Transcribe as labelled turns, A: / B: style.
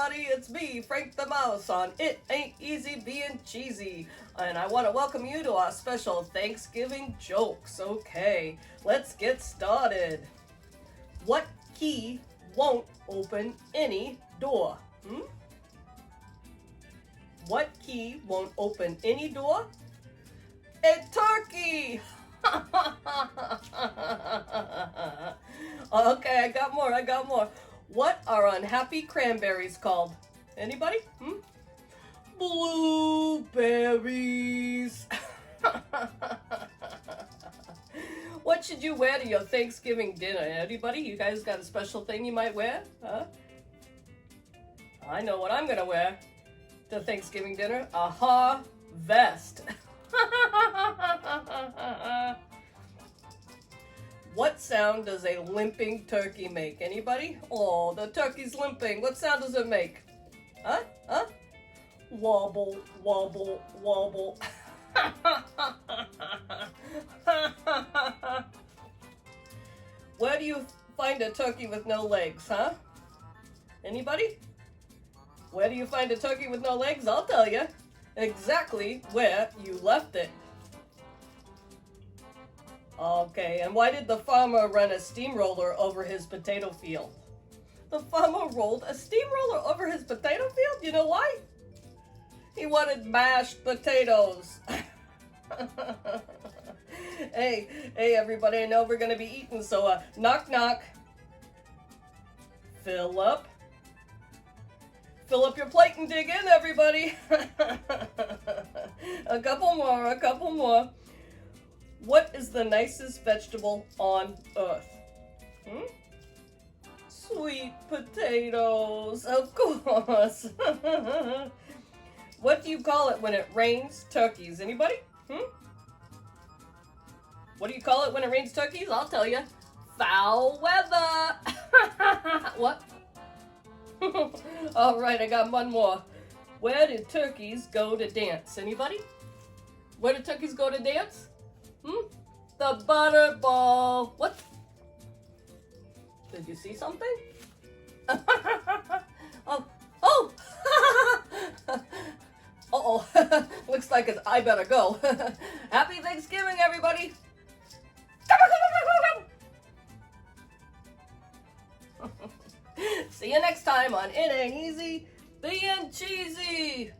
A: everybody, it's me, Frank the Mouse, on It Ain't Easy Being Cheesy, and I want to welcome you to our special Thanksgiving jokes. Okay, let's get started. What key won't open any door? What key won't open any door? A turkey! Okay, I got more. What are unhappy cranberries called? Anybody? Blueberries. What should you wear to your Thanksgiving dinner? Anybody? You guys got a special thing you might wear? Huh? I know what I'm gonna wear to Thanksgiving dinner. A HAR-VEST. What sound does a limping turkey make? Anybody? Oh, the turkey's limping. What sound does it make? Huh? Wobble, wobble, wobble. Where do you find a turkey with no legs, huh? Anybody? Where do you find a turkey with no legs? I'll tell you. Exactly where you left it. Okay, and why did the farmer run a steamroller over his potato field? The farmer rolled a steamroller over his potato field? You know why? He wanted mashed potatoes. Hey, everybody, I know we're gonna be eating, so knock, knock. Phillip. Fill up your plate and dig in, everybody. A couple more. What is the nicest vegetable on earth? Sweet potatoes, of course. What do you call it when it rains turkeys? Anybody? What do you call it when it rains turkeys? I'll tell you. Foul weather. What? All right, I got one more. Where did turkeys go to dance? Anybody? Where did turkeys go to dance? The butterball. What? Did you see something? Oh. Uh-oh. Looks like I better go. Happy Thanksgiving, everybody. See you next time on It Ain't Easy Being Cheesy.